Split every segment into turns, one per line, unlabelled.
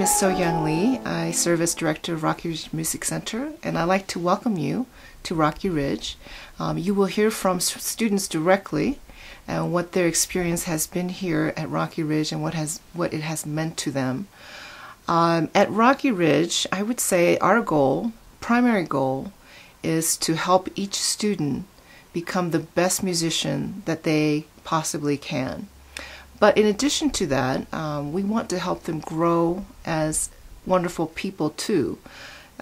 name is So-Young Lee. I serve as director of Rocky Ridge Music Center, and I'd like to welcome you to Rocky Ridge. You will hear from students directly and what their experience has been here at Rocky Ridge and what it has meant to them. At Rocky Ridge, I would say our goal, primary goal, is to help each student become the best musician that they possibly can. But in addition to that, we want to help them grow as wonderful people too.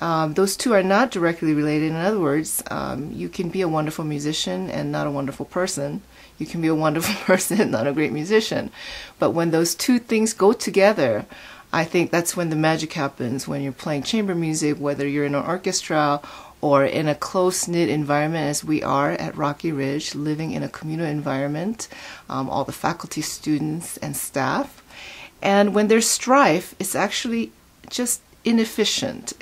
Those two are not directly related. In other words, you can be a wonderful musician and not a wonderful person. You can be a wonderful person and not a great musician. But when those two things go together, I think that's when the magic happens, when you're playing chamber music, whether you're in an orchestra or in a close-knit environment as we are at Rocky Ridge, living in a communal environment, all the faculty, students, and staff. And when there's strife, it's actually just inefficient.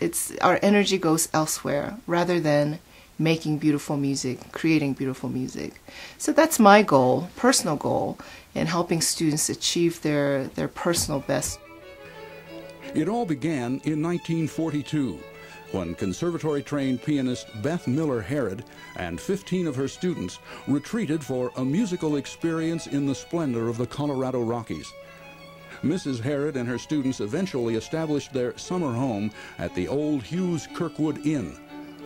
Our energy goes elsewhere rather than making beautiful music, creating beautiful music. So that's my goal, personal goal, in helping students achieve their personal best.
It all began in 1942. When conservatory-trained pianist Beth Miller Harrod and 15 of her students retreated for a musical experience in the splendor of the Colorado Rockies. Mrs. Harrod and her students eventually established their summer home at the old Hughes Kirkwood Inn,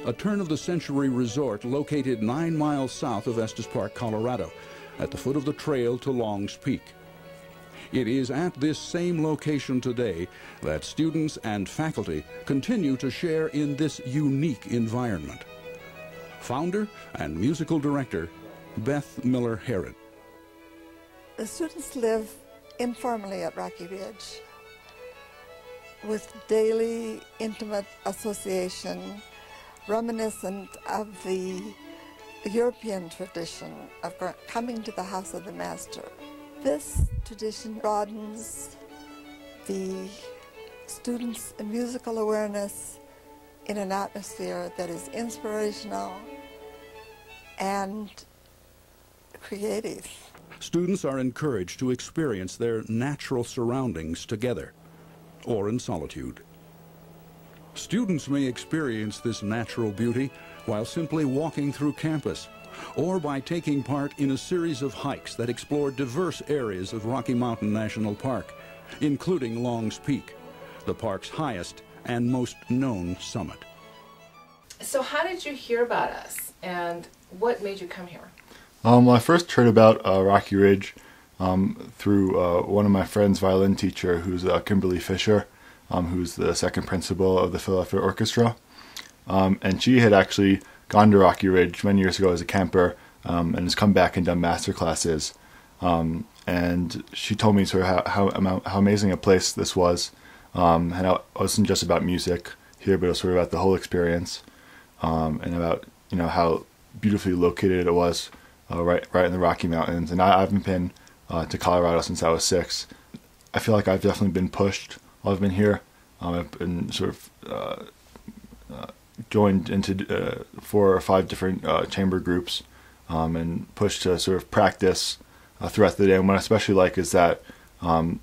a turn-of-the-century resort located 9 miles south of Estes Park, Colorado, at the foot of the trail to Long's Peak. It is at this same location today that students and faculty continue to share in this unique environment. Founder and musical director, Beth Miller Harrod.
The students live informally at Rocky Ridge with daily intimate association reminiscent of the European tradition of coming to the house of the master. This tradition broadens the students' musical awareness in an atmosphere that is inspirational and creative.
Students are encouraged to experience their natural surroundings together or in solitude. Students may experience this natural beauty while simply walking through campus, or by taking part in a series of hikes that explore diverse areas of Rocky Mountain National Park, including Long's Peak, the park's highest and most known summit.
So how did you hear about us, and what made you come here?
Well, I first heard about Rocky Ridge through one of my friend's violin teacher, who's Kimberly Fisher, who's the second principal of the Philadelphia Orchestra. And she had actually gone to Rocky Ridge many years ago as a camper, and has come back and done master classes. And she told me sort of how amazing a place this was, and how it wasn't just about music here, but it was sort of about the whole experience, and about how beautifully located it was, right in the Rocky Mountains. And I haven't been to Colorado since I was 6. I feel like I've definitely been pushed while I've been here. I've been sort of joined into 4 or 5 different chamber groups, and pushed to sort of practice throughout the day. And what I especially like is that the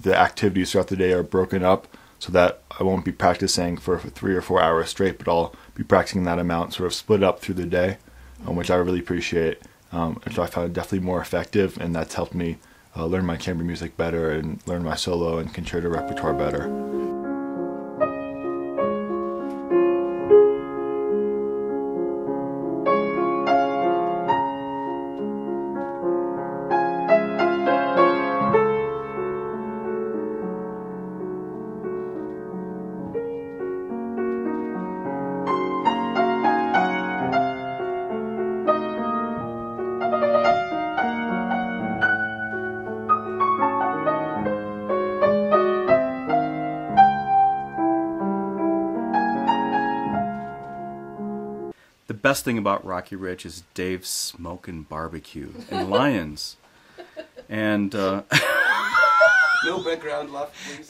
activities throughout the day are broken up so that I won't be practicing for 3 or 4 hours straight, but I'll be practicing that amount sort of split up through the day, which I really appreciate, which I found definitely more effective, and that's helped me learn my chamber music better and learn my solo and concerto repertoire better.
The best thing about Rocky Ridge is Dave's smoking barbecue and lions. And
no background left, please.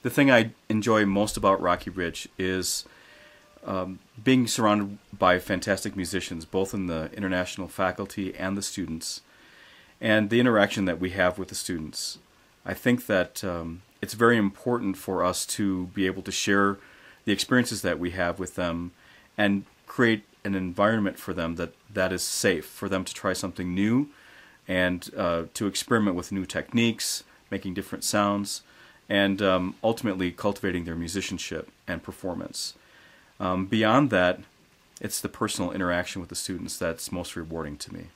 The thing I enjoy most about Rocky Ridge is being surrounded by fantastic musicians, both in the international faculty and the students, and the interaction that we have with the students. I think that it's very important for us to be able to share the experiences that we have with them and create an environment for them that is safe for them to try something new and to experiment with new techniques, making different sounds, and ultimately cultivating their musicianship and performance. Beyond that, it's the personal interaction with the students that's most rewarding to me.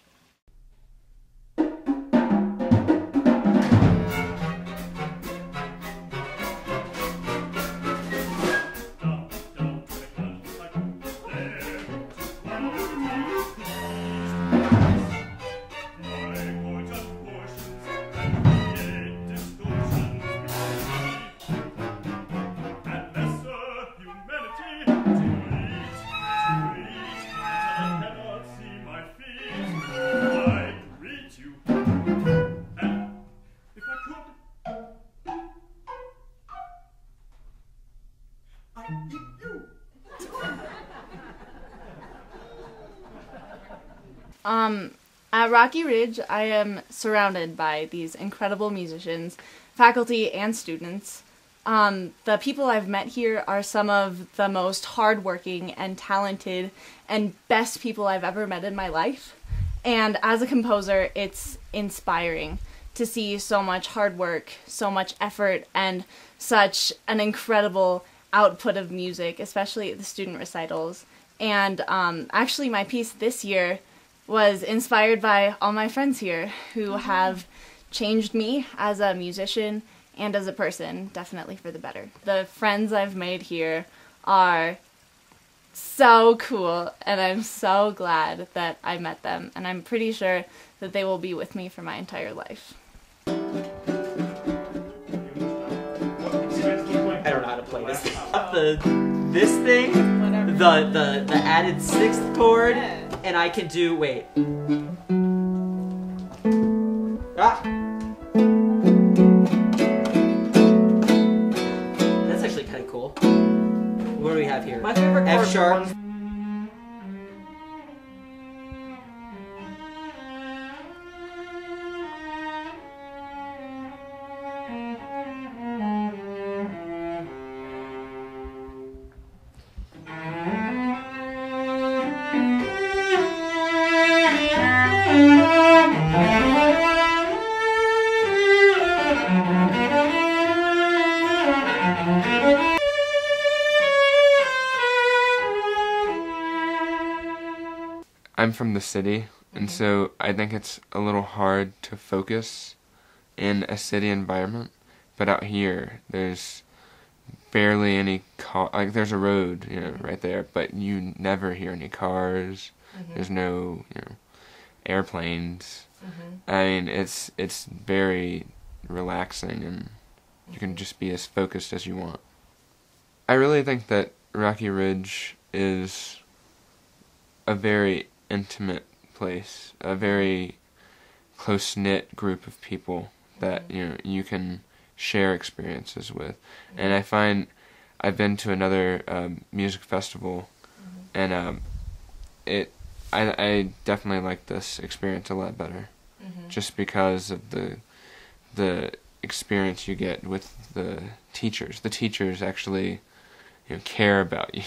At Rocky Ridge, I am surrounded by these incredible musicians, faculty, and students. The people I've met here are some of the most hardworking and talented and best people I've ever met in my life. And as a composer, it's inspiring to see so much hard work, so much effort, and such an incredible output of music, especially at the student recitals. And actually, my piece this year was inspired by all my friends here who have changed me as a musician and as a person, definitely for the better. The friends I've made here are so cool, and I'm so glad that I met them, and I'm pretty sure that they will be with me for my entire life.
I don't know how to play this. This thing, the added sixth chord, and I can do, wait. That's actually kind of cool. What do we have here?
My favorite chord
F sharp.
I'm from the city, and so I think it's a little hard to focus in a city environment. But out here, there's barely any like there's a road, right there, but you never hear any cars. There's no, airplanes. I mean, it's very relaxing, and you can just be as focused as you want. I really think that Rocky Ridge is a very intimate place, a very close-knit group of people that you can share experiences with. And I find I've been to another music festival, and I definitely like this experience a lot better, just because of the experience you get with the teachers. The teachers actually care about you.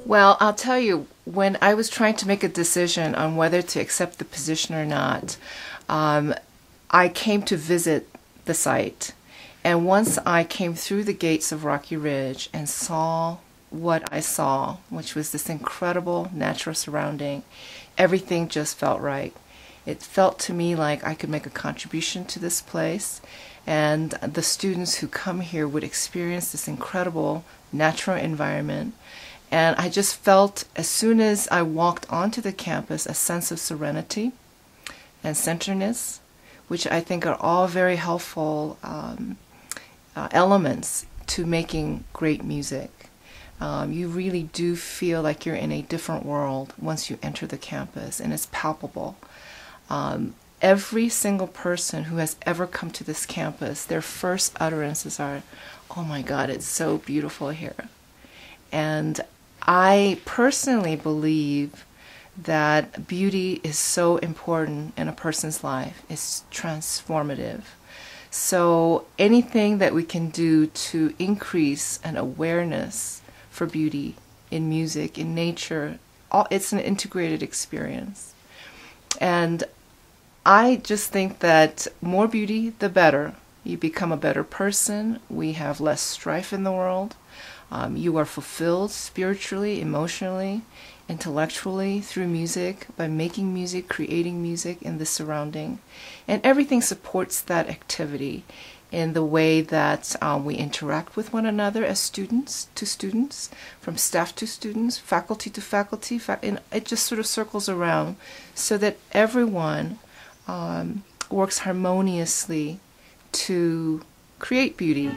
Well, I'll tell you, when I was trying to make a decision on whether to accept the position or not, I came to visit the site. And once I came through the gates of Rocky Ridge and saw what I saw, which was this incredible natural surrounding, everything just felt right. It felt to me like I could make a contribution to this place, and the students who come here would experience this incredible natural environment. And I just felt, as soon as I walked onto the campus, a sense of serenity and centeredness, which I think are all very helpful elements to making great music. You really do feel like you're in a different world once you enter the campus, and it's palpable. Every single person who has ever come to this campus, their first utterances are, "Oh my God, it's so beautiful here." And I personally believe that beauty is so important in a person's life. It's transformative. So anything that we can do to increase an awareness for beauty in music, in nature, it's an integrated experience. And I just think that more beauty, the better. You become a better person. We have less strife in the world. You are fulfilled spiritually, emotionally, intellectually through music, by making music, creating music in the surrounding. And everything supports that activity in the way that we interact with one another as students to students, from staff to students, faculty to faculty, and it just sort of circles around so that everyone works harmoniously to create beauty.